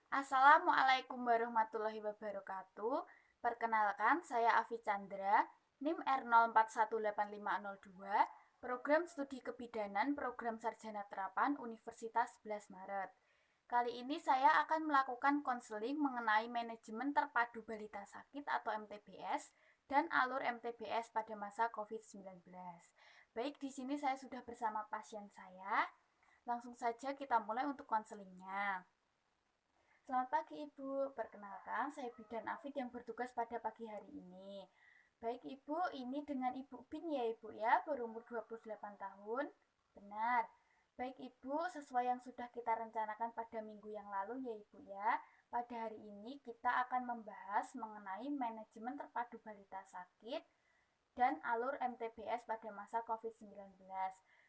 Assalamualaikum warahmatullahi wabarakatuh. Perkenalkan, saya Afi Chandra, NIM R04185502, Program Studi Kebidanan Program Sarjana Terapan Universitas 11 Maret. Kali ini saya akan melakukan konseling mengenai manajemen terpadu balita sakit atau MTBS dan alur MTBS pada masa COVID-19. Baik, di sini saya sudah bersama pasien saya. Langsung saja kita mulai untuk konselingnya. Selamat pagi Ibu, perkenalkan saya Bidan Afid yang bertugas pada pagi hari ini. Baik Ibu, ini dengan Ibu Bin ya Ibu ya, berumur 28 tahun. Benar. Baik Ibu, sesuai yang sudah kita rencanakan pada minggu yang lalu ya Ibu ya, pada hari ini kita akan membahas mengenai manajemen terpadu balita sakit dan alur MTBS pada masa COVID-19.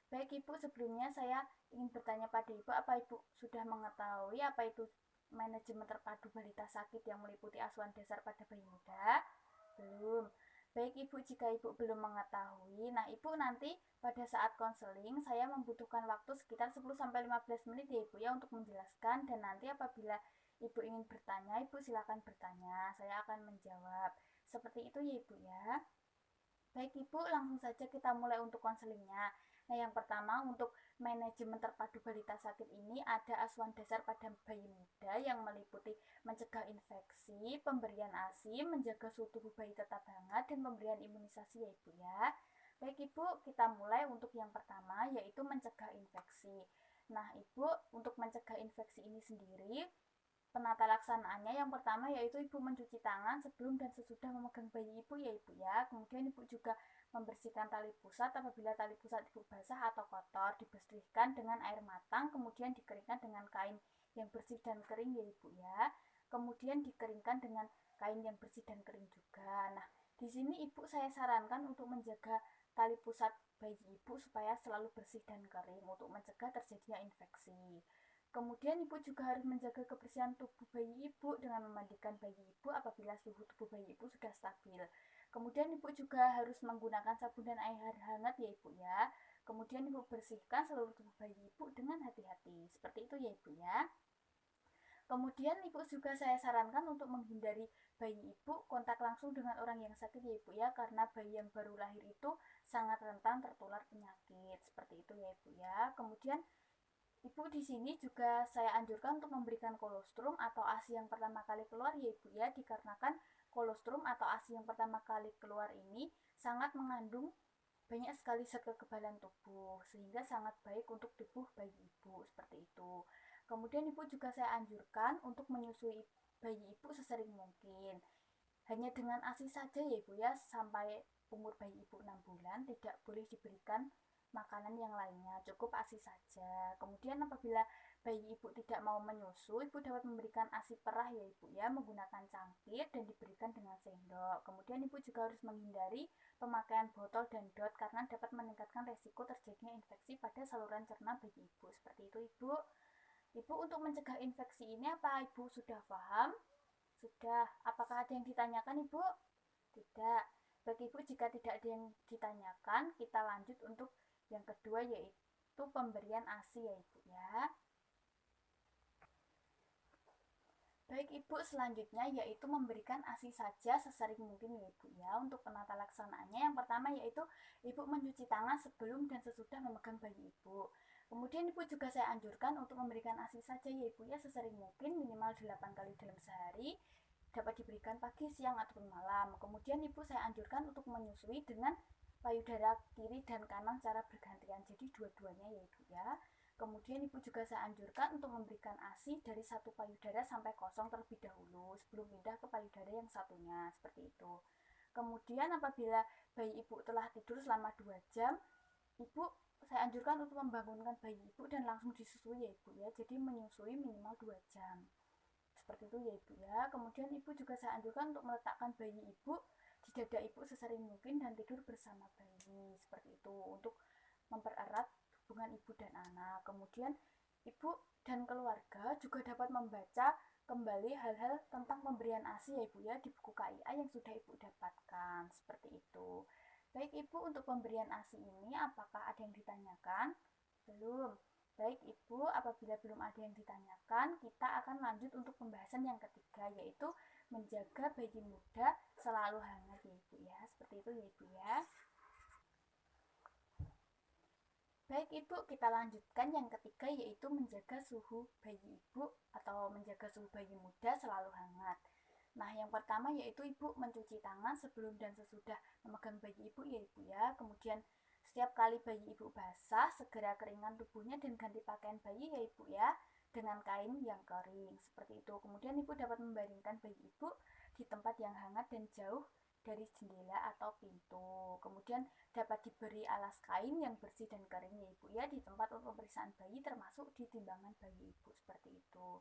Baik Ibu, sebelumnya saya ingin bertanya pada Ibu, apa Ibu sudah mengetahui apa itu manajemen terpadu balita sakit yang meliputi asuhan dasar pada bayi muda? Belum. Baik Ibu, jika Ibu belum mengetahui, nah Ibu nanti pada saat konseling saya membutuhkan waktu sekitar 10-15 menit ya Ibu ya untuk menjelaskan, dan nanti apabila Ibu ingin bertanya, Ibu silakan bertanya, saya akan menjawab. Seperti itu ya Ibu ya. Baik Ibu, langsung saja kita mulai untuk konselingnya. Nah, yang pertama untuk manajemen terpadu balita sakit ini ada asuhan dasar pada bayi muda yang meliputi mencegah infeksi, pemberian ASI, menjaga suhu tubuh bayi tetap hangat, dan pemberian imunisasi ya Ibu ya. Baik Ibu, kita mulai untuk yang pertama yaitu mencegah infeksi. Nah Ibu, untuk mencegah infeksi ini sendiri, penata laksanaannya yang pertama yaitu Ibu mencuci tangan sebelum dan sesudah memegang bayi Ibu ya Ibu ya. Kemudian Ibu juga membersihkan tali pusat apabila tali pusat Ibu basah atau kotor, dibersihkan dengan air matang, kemudian dikeringkan dengan kain yang bersih dan kering ya Ibu ya. Kemudian dikeringkan dengan kain yang bersih dan kering juga. Nah, di sini Ibu saya sarankan untuk menjaga tali pusat bayi Ibu supaya selalu bersih dan kering untuk mencegah terjadinya infeksi. Kemudian Ibu juga harus menjaga kebersihan tubuh bayi Ibu dengan memandikan bayi Ibu apabila suhu tubuh bayi Ibu sudah stabil. Kemudian Ibu juga harus menggunakan sabun dan air hangat ya Ibu ya. Kemudian Ibu bersihkan seluruh tubuh bayi Ibu dengan hati-hati. Seperti itu ya Ibu ya. Kemudian Ibu juga saya sarankan untuk menghindari bayi Ibu kontak langsung dengan orang yang sakit ya Ibu ya, karena bayi yang baru lahir itu sangat rentan tertular penyakit. Seperti itu ya Ibu ya. Kemudian Ibu di sini juga saya anjurkan untuk memberikan kolostrum atau ASI yang pertama kali keluar ya Ibu ya, dikarenakan kolostrum atau ASI yang pertama kali keluar ini sangat mengandung banyak sekali zat kekebalan tubuh sehingga sangat baik untuk tubuh bayi Ibu, seperti itu. Kemudian Ibu juga saya anjurkan untuk menyusui bayi Ibu sesering mungkin. Hanya dengan ASI saja ya Ibu ya, sampai umur bayi Ibu 6 bulan tidak boleh diberikan makanan yang lainnya, cukup ASI saja. Kemudian apabila bayi Ibu tidak mau menyusu, Ibu dapat memberikan ASI perah ya Ibu ya, menggunakan cangkir dan diberikan dengan sendok. Kemudian Ibu juga harus menghindari pemakaian botol dan dot karena dapat meningkatkan resiko terjadinya infeksi pada saluran cerna bayi Ibu. Seperti itu Ibu. Ibu, untuk mencegah infeksi ini apa Ibu sudah paham? Sudah. Apakah ada yang ditanyakan Ibu? Tidak. Bagi Ibu, jika tidak ada yang ditanyakan, kita lanjut untuk yang kedua yaitu pemberian ASI ya Ibu ya. Baik Ibu, selanjutnya yaitu memberikan ASI saja sesering mungkin ya Ibu ya. Untuk penata laksanaannya yang pertama yaitu Ibu mencuci tangan sebelum dan sesudah memegang bayi Ibu. Kemudian Ibu juga saya anjurkan untuk memberikan ASI saja ya Ibu ya, sesering mungkin minimal 8 kali dalam sehari, dapat diberikan pagi, siang, ataupun malam. Kemudian Ibu saya anjurkan untuk menyusui dengan payudara kiri dan kanan secara bergantian, jadi dua-duanya ya Ibu ya. Kemudian Ibu juga saya anjurkan untuk memberikan ASI dari satu payudara sampai kosong terlebih dahulu sebelum pindah ke payudara yang satunya, seperti itu. Kemudian apabila bayi Ibu telah tidur selama 2 jam, Ibu saya anjurkan untuk membangunkan bayi Ibu dan langsung disusui ya Ibu ya. Jadi menyusui minimal 2 jam. Seperti itu ya Ibu ya. Kemudian Ibu juga saya anjurkan untuk meletakkan bayi Ibu di dada Ibu sesering mungkin dan tidur bersama bayi. Seperti itu untuk mempererat hubungan ibu dan anak. Kemudian Ibu dan keluarga juga dapat membaca kembali hal-hal tentang pemberian ASI ya Ibu ya di buku KIA yang sudah Ibu dapatkan. Seperti itu. Baik Ibu, untuk pemberian ASI ini apakah ada yang ditanyakan? Belum. Baik Ibu, apabila belum ada yang ditanyakan, kita akan lanjut untuk pembahasan yang ketiga, yaitu menjaga bayi muda selalu hangat ya Ibu ya. Seperti itu ya Ibu ya. Baik Ibu, kita lanjutkan yang ketiga, yaitu menjaga suhu bayi Ibu atau menjaga suhu bayi muda selalu hangat. Nah, yang pertama yaitu Ibu mencuci tangan sebelum dan sesudah memegang bayi Ibu ya Ibu ya. Kemudian setiap kali bayi Ibu basah, segera keringkan tubuhnya dan ganti pakaian bayi ya Ibu ya dengan kain yang kering. Seperti itu. Kemudian Ibu dapat membaringkan bayi Ibu di tempat yang hangat dan jauh dari jendela atau pintu. Kemudian dapat diberi alas kain yang bersih dan kering ya Ibu ya di tempat untuk pemeriksaan bayi termasuk di timbangan bayi Ibu seperti itu.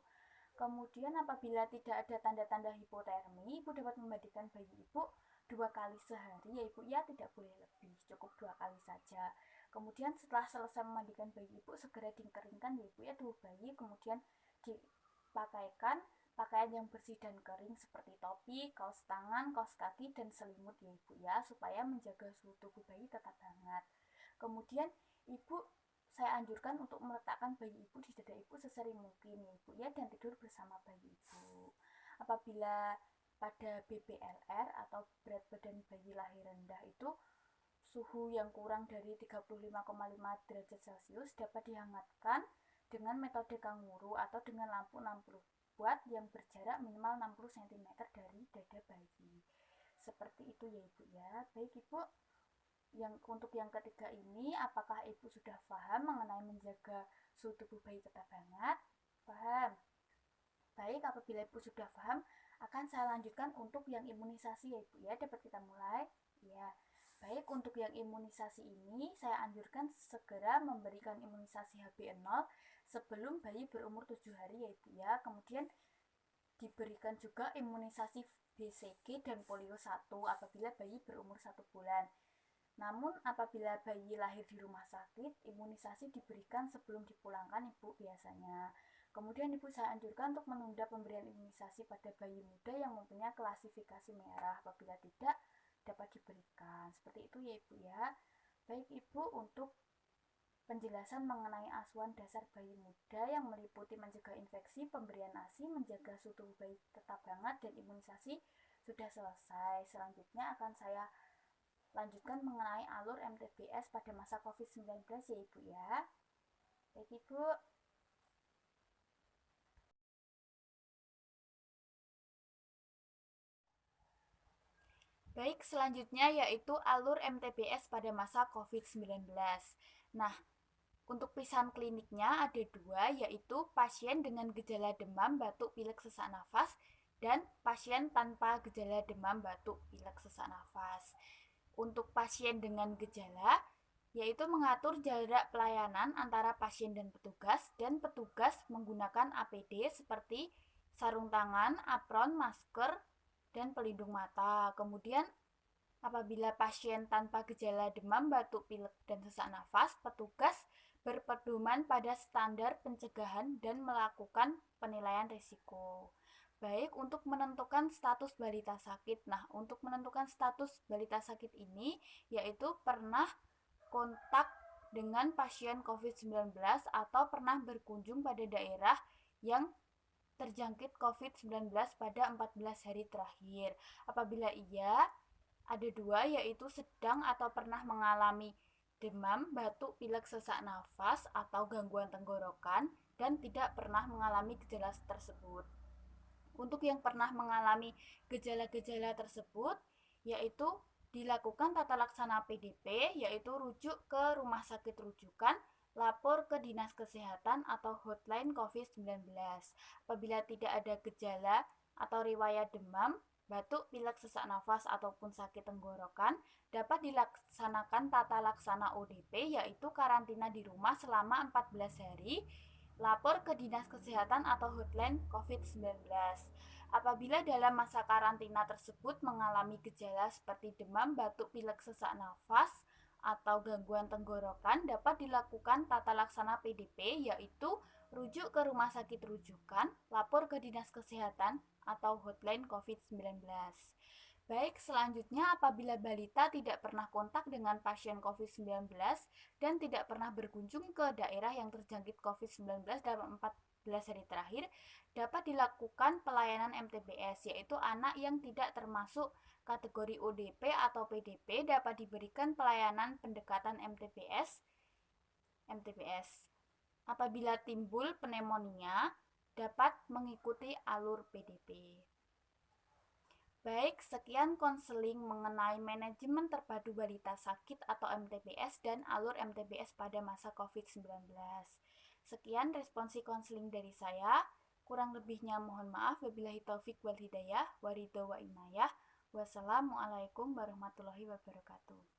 Kemudian apabila tidak ada tanda-tanda hipotermi, Ibu dapat memandikan bayi Ibu 2 kali sehari ya Ibu ya, tidak boleh lebih, cukup 2 kali saja. Kemudian setelah selesai memandikan bayi Ibu, segera dikeringkan ya Ibu ya tubuh bayi, kemudian dipakaikan pakaian yang bersih dan kering seperti topi, kaos tangan, kaos kaki, dan selimut ya Ibu ya, supaya menjaga suhu tubuh bayi tetap hangat. Kemudian Ibu saya anjurkan untuk meletakkan bayi Ibu di dada Ibu sesering mungkin ya Ibu ya, dan tidur bersama bayi Ibu. Apabila pada BBLR atau berat badan bayi lahir rendah itu suhu yang kurang dari 35,5 derajat Celcius dapat dihangatkan dengan metode kanguru atau dengan lampu 60 watt yang berjarak minimal 60 cm dari dada bayi. Seperti itu ya Ibu ya. Baik Ibu, untuk yang ketiga ini, apakah Ibu sudah paham mengenai menjaga suhu tubuh bayi tetap hangat? Paham? Baik, apabila Ibu sudah paham, akan saya lanjutkan untuk yang imunisasi ya Ibu ya. Dapat kita mulai? Ya. Baik, untuk yang imunisasi ini, saya anjurkan segera memberikan imunisasi HB0 sebelum bayi berumur 7 hari ya Ibu ya. Kemudian diberikan juga imunisasi BCG dan polio 1 apabila bayi berumur 1 bulan. Namun apabila bayi lahir di rumah sakit, imunisasi diberikan sebelum dipulangkan Ibu biasanya. Kemudian Ibu saya anjurkan untuk menunda pemberian imunisasi pada bayi muda yang mempunyai klasifikasi merah. Apabila tidak, dapat diberikan. Seperti itu ya Ibu ya. Baik Ibu, untuk penjelasan mengenai asuhan dasar bayi muda yang meliputi mencegah infeksi, pemberian ASI, menjaga suhu tubuh bayi tetap hangat, dan imunisasi sudah selesai. Selanjutnya akan saya lanjutkan mengenai alur MTBS pada masa COVID-19 ya Ibu ya. Baik Ibu. Baik, selanjutnya yaitu alur MTBS pada masa COVID-19. Nah, untuk pisahan kliniknya ada 2, yaitu pasien dengan gejala demam, batuk, pilek, sesak nafas, dan pasien tanpa gejala demam, batuk, pilek, sesak nafas. Untuk pasien dengan gejala, yaitu mengatur jarak pelayanan antara pasien dan petugas menggunakan APD seperti sarung tangan, apron, masker, dan pelindung mata. Kemudian apabila pasien tanpa gejala demam, batuk, pilek, dan sesak nafas, petugas berpedoman pada standar pencegahan dan melakukan penilaian risiko. Baik, untuk menentukan status balita sakit. Nah, untuk menentukan status balita sakit ini, yaitu pernah kontak dengan pasien COVID-19 atau pernah berkunjung pada daerah yang terjangkit COVID-19 pada 14 hari terakhir. Apabila iya, ada 2, yaitu sedang atau pernah mengalami demam, batuk, pilek, sesak nafas, atau gangguan tenggorokan, dan tidak pernah mengalami gejala tersebut. Untuk yang pernah mengalami gejala-gejala tersebut, yaitu dilakukan tata laksana PDP, yaitu rujuk ke rumah sakit rujukan, lapor ke Dinas Kesehatan atau hotline COVID-19. Apabila tidak ada gejala atau riwayat demam, batuk, pilek, sesak nafas, ataupun sakit tenggorokan, dapat dilaksanakan tata laksana ODP, yaitu karantina di rumah selama 14 hari, lapor ke Dinas Kesehatan atau hotline COVID-19. Apabila dalam masa karantina tersebut mengalami gejala seperti demam, batuk, pilek, sesak nafas, atau gangguan tenggorokan, dapat dilakukan tata laksana PDP, yaitu rujuk ke rumah sakit rujukan, lapor ke Dinas Kesehatan, atau hotline COVID-19. Baik, selanjutnya apabila balita tidak pernah kontak dengan pasien COVID-19 dan tidak pernah berkunjung ke daerah yang terjangkit COVID-19 dalam 14 hari terakhir, dapat dilakukan pelayanan MTBS, yaitu anak yang tidak termasuk kategori ODP atau PDP dapat diberikan pelayanan pendekatan MTBS. Apabila timbul pneumonia, dapat mengikuti alur PDP. Baik, sekian konseling mengenai manajemen terpadu balita sakit atau MTBS dan alur MTBS pada masa COVID-19. Sekian responsi konseling dari saya. Kurang lebihnya mohon maaf. Wabillahi taufik wal hidayah. Waridho wa inayah. Wassalamualaikum warahmatullahi wabarakatuh.